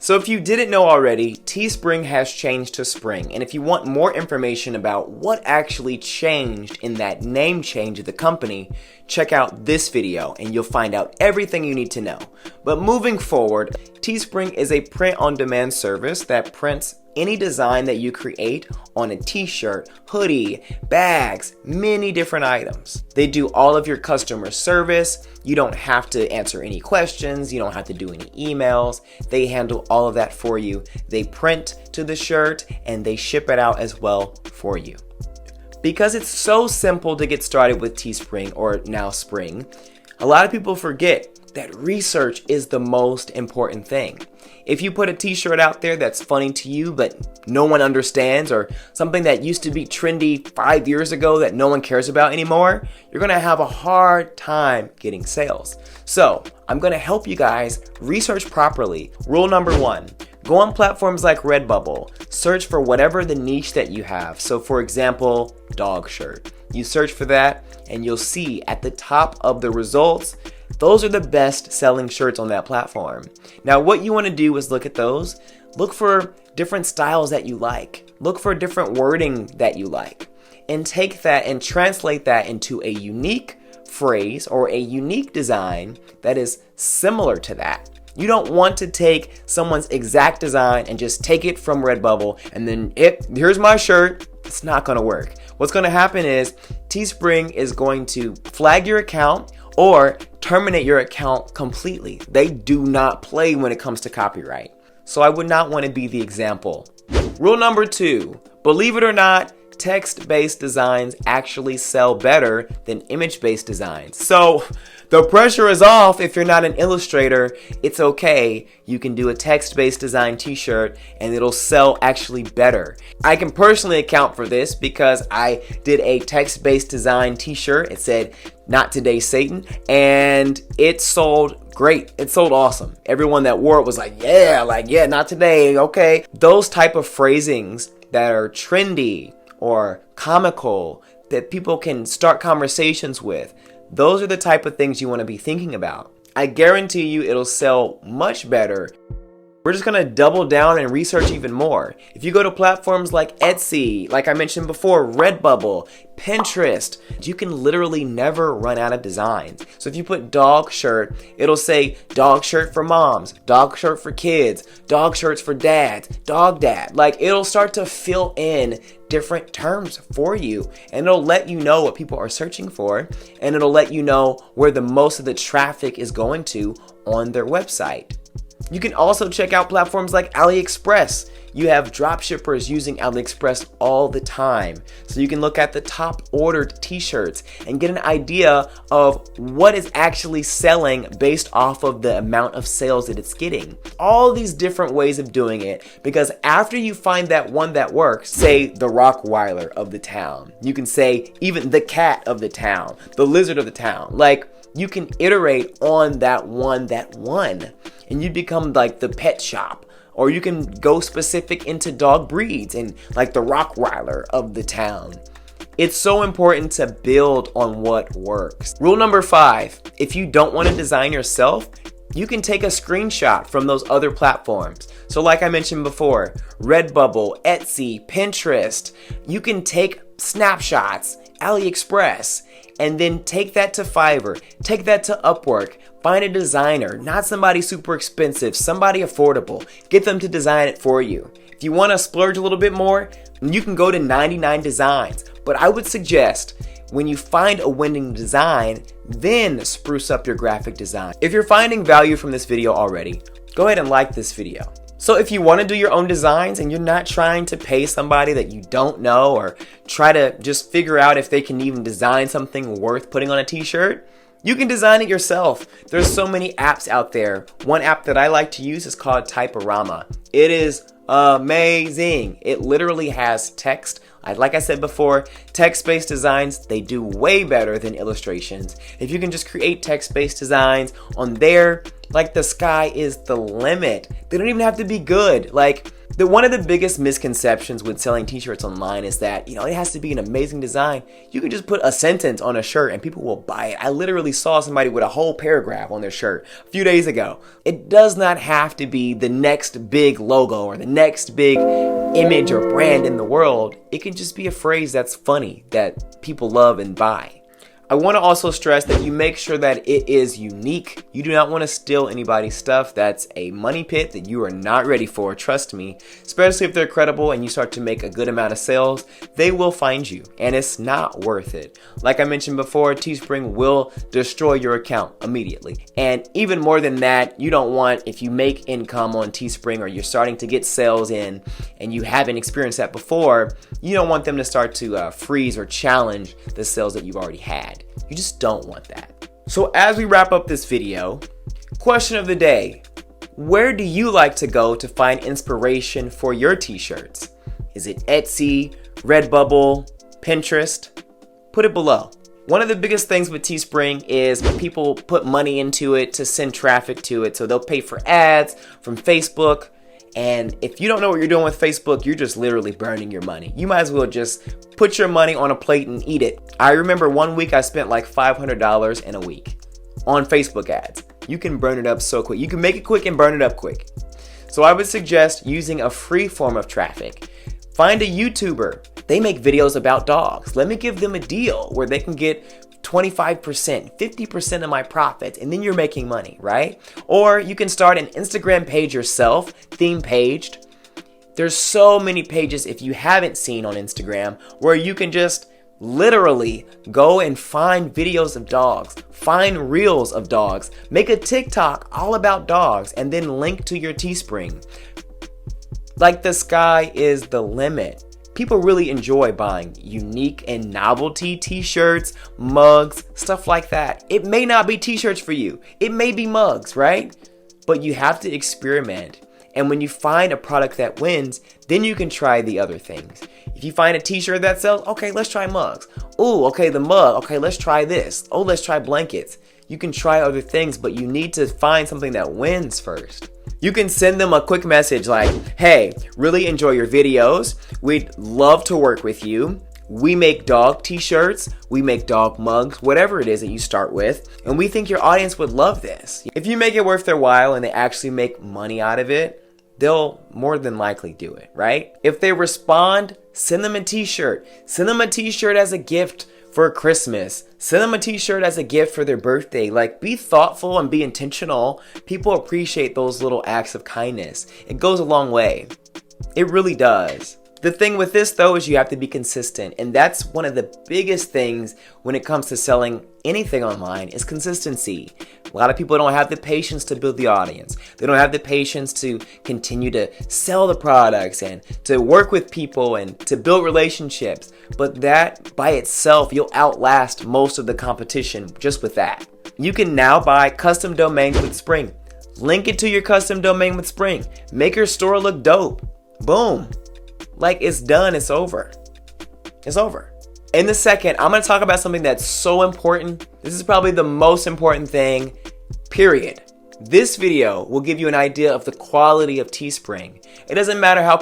So if you didn't know already, Teespring has changed to Spring, and if you want more information about what actually changed in that name change of the company, check out this video and you'll find out everything you need to know. But moving forward, Teespring is a print-on-demand service that prints any design that you create on a t-shirt, hoodie, bags, many different items. They do all of your customer service. You don't have to answer any questions. You don't have to do any emails. They handle all of that for you. They print to the shirt and they ship it out as well for you. Because it's so simple to get started with Teespring, or now Spring, a lot of people forget that research is the most important thing. If you put a t-shirt out there that's funny to you but no one understands, or something that used to be trendy 5 years ago that no one cares about anymore, you're gonna have a hard time getting sales. So I'm gonna help you guys research properly. Rule number 1, go on platforms like Redbubble, search for whatever the niche that you have. So for example, dog shirt. You search for that and you'll see at the top of the results, those are the best selling shirts on that platform. Now what you want to do is look at those, look for different styles that you like, look for different wording that you like, and take that and translate that into a unique phrase or a unique design that is similar to that. You don't want to take someone's exact design and just take it from Redbubble and then here's my shirt. It's not going to work. What's going to happen is Teespring is going to flag your account or terminate your account completely. They do not play when it comes to copyright. So I would not want to be the example. Rule number 2, believe it or not, text-based designs actually sell better than image-based designs. So the pressure is off. If you're not an illustrator, it's okay. You can do a text-based design t-shirt and it'll sell actually better. I can personally account for this because I did a text-based design t-shirt. It said, "Not today, Satan," and it sold great. It sold awesome. Everyone that wore it was like, yeah, not today, okay. Those type of phrasings that are trendy or comical that people can start conversations with, those are the type of things you want to be thinking about. I guarantee you it'll sell much better. We're just going to double down and research even more. If you go to platforms like Etsy, like I mentioned before, Redbubble, Pinterest, you can literally never run out of designs. So if you put dog shirt, it'll say dog shirt for moms, dog shirt for kids, dog shirts for dads, dog dad. Like it'll start to fill in different terms for you, and it'll let you know what people are searching for, and it'll let you know where the most of the traffic is going to on their website. You can also check out platforms like AliExpress. You have dropshippers using AliExpress all the time. So you can look at the top ordered t-shirts and get an idea of what is actually selling based off of the amount of sales that it's getting. All these different ways of doing it, because after you find that one that works, say the Rockweiler of the town, you can say even the cat of the town, the lizard of the town, like you can iterate on that one and you become like the pet shop. Or you can go specific into dog breeds and like the Rockweiler of the town. It's so important to build on what works. Rule number 5, if you don't want to design yourself, you can take a screenshot from those other platforms. So like I mentioned before, Redbubble, Etsy, Pinterest, you can take snapshots, AliExpress, and then take that to Fiverr, take that to Upwork, find a designer, not somebody super expensive, somebody affordable, get them to design it for you. If you want to splurge a little bit more, you can go to 99 Designs, but I would suggest when you find a winning design, then spruce up your graphic design. If you're finding value from this video already, go ahead and like this video. So if you want to do your own designs and you're not trying to pay somebody that you don't know or try to just figure out if they can even design something worth putting on a t-shirt, you can design it yourself. There's so many apps out there. One app that I like to use is called Typorama. It is amazing. It literally has text. Like I said before, text-based designs, they do way better than illustrations. If you can just create text-based designs on there, Like the sky is the limit. They don't even have to be good. Like one of the biggest misconceptions with selling t-shirts online is that, it has to be an amazing design. You can just put a sentence on a shirt and people will buy it. I literally saw somebody with a whole paragraph on their shirt a few days ago. It does not have to be the next big logo or the next big image or brand in the world. It can just be a phrase that's funny that people love and buy. I want to also stress that you make sure that it is unique. You do not want to steal anybody's stuff. That's a money pit that you are not ready for, trust me. Especially if they're credible and you start to make a good amount of sales, they will find you and it's not worth it. Like I mentioned before, Teespring will destroy your account immediately. And even more than that, you don't want, if you make income on Teespring or you're starting to get sales in and you haven't experienced that before, you don't want them to start to freeze or challenge the sales that you've already had. You just don't want that. So as we wrap up this video, question of the day: where do you like to go to find inspiration for your t-shirts? Is it Etsy, Redbubble, Pinterest? Put it below. One of the biggest things with Teespring is when people put money into it to send traffic to it. So they'll pay for ads from Facebook. And if you don't know what you're doing with Facebook, you're just literally burning your money. You might as well just put your money on a plate and eat it. I remember one week I spent like $500 in a week on Facebook ads. You can burn it up so quick. You can make it quick and burn it up quick. So I would suggest using a free form of traffic. Find a YouTuber. They make videos about dogs. Let me give them a deal where they can get 25%, 50% of my profits, and then you're making money, right? Or you can start an Instagram page yourself, theme paged. There's so many pages, if you haven't seen on Instagram, where you can just literally go and find videos of dogs, find reels of dogs, make a TikTok all about dogs, and then link to your Teespring. Like the sky is the limit. People really enjoy buying unique and novelty t-shirts, mugs, stuff like that. It may not be t-shirts for you. It may be mugs, right? But you have to experiment. And when you find a product that wins, then you can try the other things. If you find a t-shirt that sells, okay, let's try mugs. Ooh, okay, the mug. Okay, let's try this. Oh, let's try blankets. You can try other things, but you need to find something that wins first. You can send them a quick message like, hey, really enjoy your videos. We'd love to work with you. We make dog t-shirts, we make dog mugs, whatever it is that you start with, and we think your audience would love this. If you make it worth their while and they actually make money out of it, they'll more than likely do it, right? If they respond, send them a t-shirt. Send them a t-shirt as a gift for Christmas. Send them a t-shirt as a gift for their birthday. Like, be thoughtful and be intentional. People appreciate those little acts of kindness. It goes a long way. It really does. The thing with this though is you have to be consistent, and that's one of the biggest things when it comes to selling anything online is consistency. A lot of people don't have the patience to build the audience. They don't have the patience to continue to sell the products and to work with people and to build relationships. But that by itself, you'll outlast most of the competition just with that. You can now buy custom domains with Spring. Link it to your custom domain with Spring. Make your store look dope. Boom. Like, it's done, it's over. It's over. In the second, I'm going to talk about something that's so important. This is probably the most important thing, period. This video will give you an idea of the quality of Teespring. It doesn't matter how